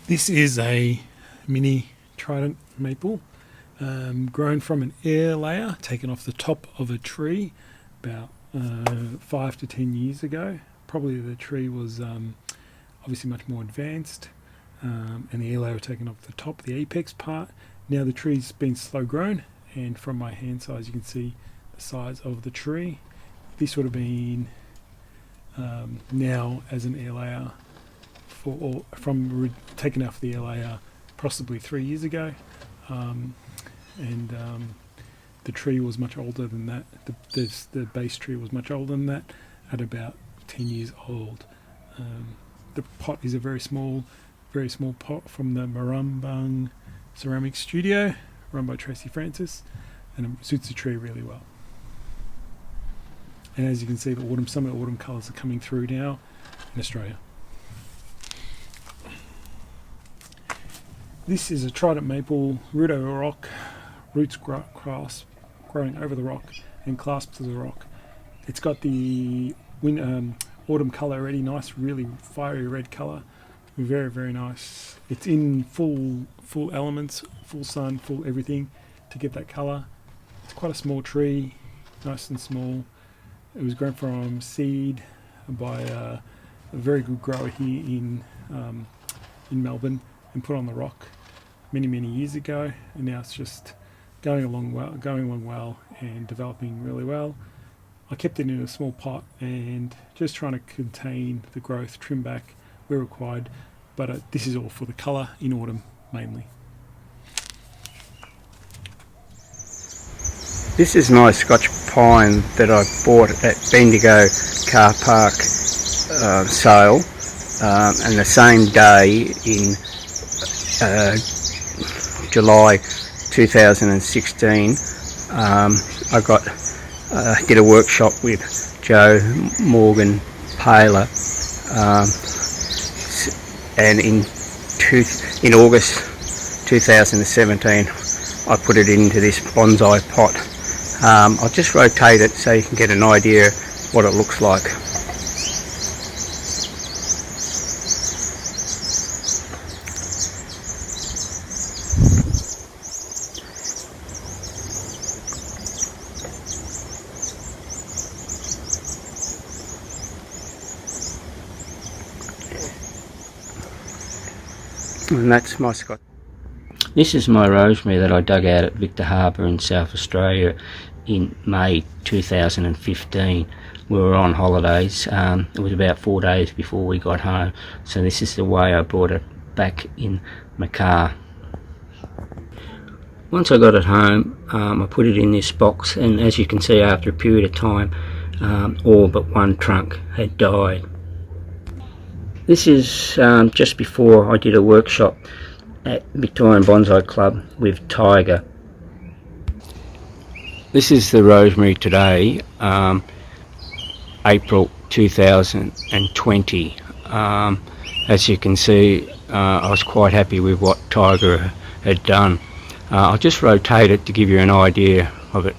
This is a mini Trident maple grown from an air layer taken off the top of a tree about 5 to 10 years ago. Probably the tree was obviously much more advanced, and the air layer was taken off the top, the apex part. Now the tree's been slow grown, and from my hand size you can see the size of the tree. This would have been now as an air layer taken off the air layer possibly 3 years ago, and the tree was much older than that. The base tree was much older than that, at about 10 years old. The pot is a very small pot from the Marrumbung Ceramic Studio, run by Tracy Francis, and it suits the tree really well. And as you can see, some of the autumn colours are coming through now in Australia. This is a Trident maple, root over rock, roots growing over the rock and clasped to the rock. It's got the autumn colour already, nice, really fiery red colour, very, very nice. It's in full elements, full sun, full everything to get that colour. It's quite a small tree, nice and small. It was grown from seed by a very good grower here in Melbourne and put on the rock many years ago, and now it's just going along well and developing really well. I kept it in a small pot and just trying to contain the growth, trim back where required, but this is all for the colour in autumn mainly. This is my Scotch pine that I bought at Bendigo car park sale, and the same day in July 2016 I did a workshop with Joe Morgan Paler, and in August 2017 I put it into this bonsai pot. I'll just rotate it so you can get an idea what it looks like. And that's my Scotch. This is my rosemary that I dug out at Victor Harbour in South Australia in May 2015. We were on holidays. It was about 4 days before we got home, so this is the way I brought it back in my car. Once I got it home, I put it in this box, and as you can see, after a period of time, all but one trunk had died. This is just before I did a workshop at Victorian Bonsai Club with Tiger. This is the rosemary today, April 2020. As you can see, I was quite happy with what Tiger had done. I'll just rotate it to give you an idea of it.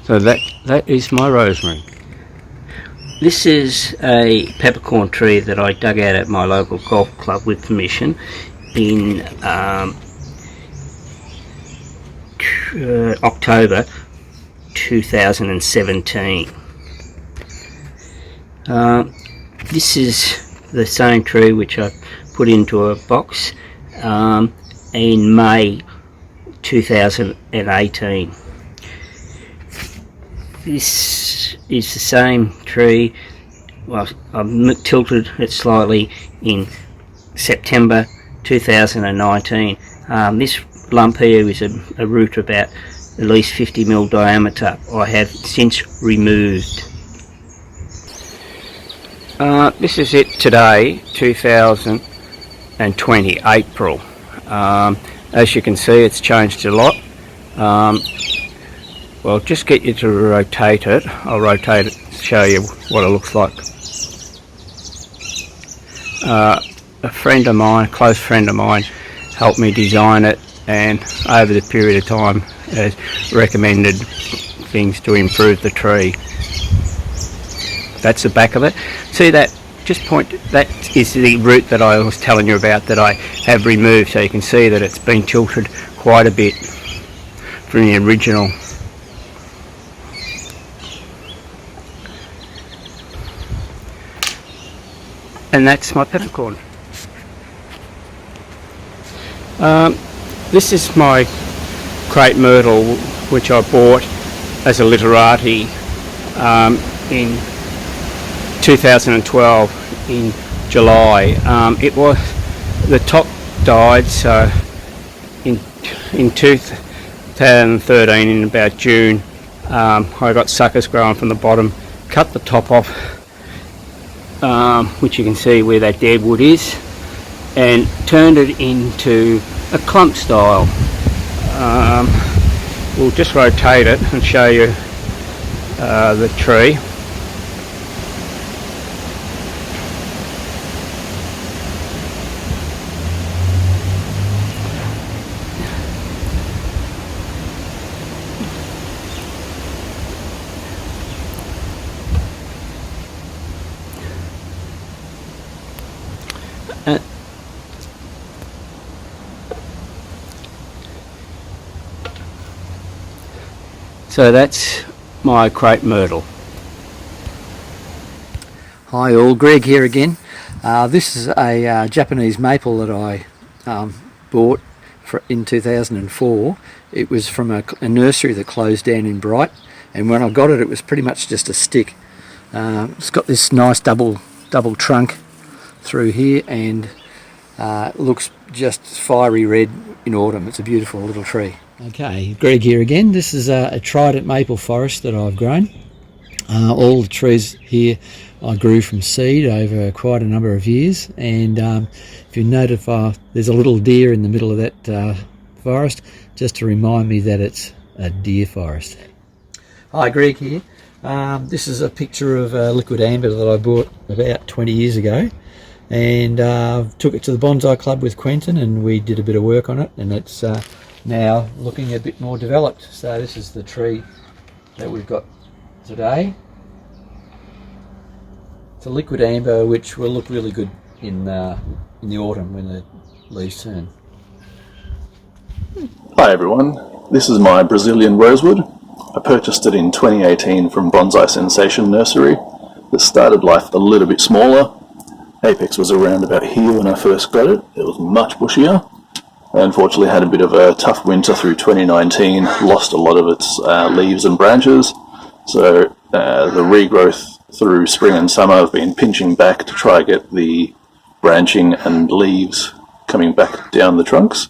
So that is my rosemary. This is a peppercorn tree that I dug out at my local golf club with permission in October 2017. This is the same tree which I put into a box in May 2018. This is the same tree. Well, I've tilted it slightly in September 2019. This lump here is a root about at least 50mm diameter. I have since removed. This is it today, 2020, April. As you can see, it's changed a lot. Well, just get you to rotate it. I'll rotate it to show you what it looks like. A friend of mine, a close friend of mine, helped me design it, and over the period of time has recommended things to improve the tree. That's the back of it. See that? Just point, that is the root that I was telling you about that I have removed, so you can see that it's been tilted quite a bit from the original. And that's my peppercorn. This is my Crepe myrtle, which I bought as a literati in 2012 in July. It was, the top died, so in 2013 in about June, I got suckers growing from the bottom, cut the top off, which you can see where that dead wood is, and turned it into a clump style. We'll just rotate it and show you the tree. So that's my Crepe myrtle. Hi all, Greg here again. This is a Japanese maple that I bought in 2004. It was from a nursery that closed down in Bright, and when I got it, it was pretty much just a stick. It's got this nice double trunk through here, and looks just fiery red in autumn. It's a beautiful little tree. Okay, Greg here again. This is a Trident maple forest that I've grown. All the trees here I grew from seed over quite a number of years, and if you notice, there's a little deer in the middle of that forest, just to remind me that it's a deer forest. Hi, Greg here. This is a picture of liquid amber that I bought about 20 years ago, and took it to the Bonsai Club with Quentin, and we did a bit of work on it, and it's now looking a bit more developed. So this is the tree that we've got today. It's a liquid amber which will look really good in the autumn when the leaves turn. Hi everyone, this is my Brazilian rosewood. I purchased it in 2018 from Bonsai Sensation Nursery. It started life a little bit smaller. Apex was around about here when I first got it. It was much bushier. I unfortunately had a bit of a tough winter through 2019, lost a lot of its leaves and branches, so the regrowth through spring and summer I've been pinching back to try to get the branching and leaves coming back down the trunks.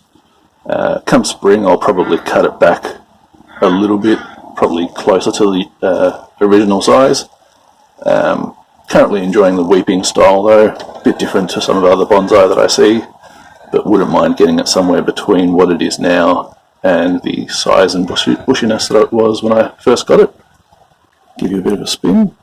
Come spring I'll probably cut it back a little bit, probably closer to the original size. Currently enjoying the weeping style though, a bit different to some of the other bonsai that I see, but wouldn't mind getting it somewhere between what it is now and the size and bushiness that it was when I first got it. Give you a bit of a spin.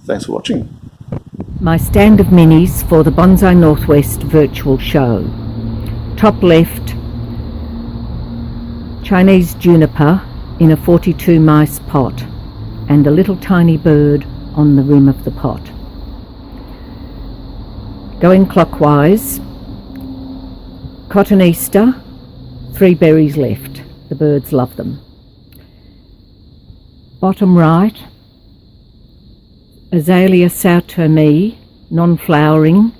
Thanks for watching. My stand of minis for the Bonsai Northwest virtual show. Top left, Chinese juniper in a 42 mice pot, and a little tiny bird on the rim of the pot. Going clockwise, Cotoneaster, 3 berries left. The birds love them. Bottom right, Azalea Sautermee, non-flowering,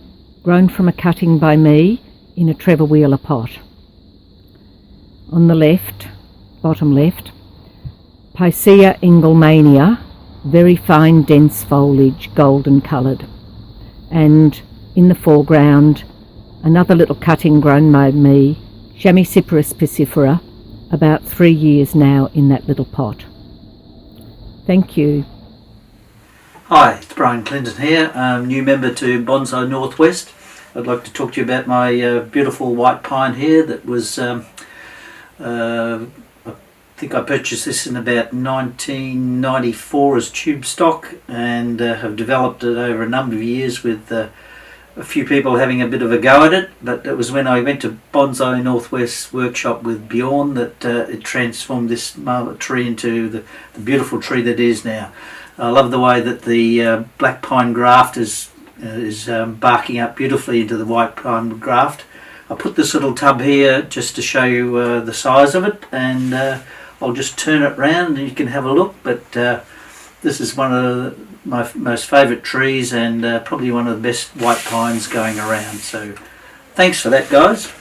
grown from a cutting by me in a Trevor Wheeler pot. On the left, bottom left, Picea Engelmania, very fine dense foliage, golden coloured. And in the foreground, another little cutting grown by me, Chamaecyparis piscifera, about 3 years now in that little pot. Thank you. Hi, it's Brian Clinton here, new member to Bonsai Northwest. I'd like to talk to you about my beautiful white pine here that was, I think I purchased this in about 1994 as tube stock, and have developed it over a number of years with a few people having a bit of a go at it. But it was when I went to Bonsai Northwest workshop with Bjorn that it transformed this marble tree into the beautiful tree that it is now. I love the way that the black pine graft is barking up beautifully into the white pine graft. I put this little tub here just to show you the size of it, and I'll just turn it round and you can have a look. But this is one of my most favourite trees, and probably one of the best white pines going around. So thanks for that, guys.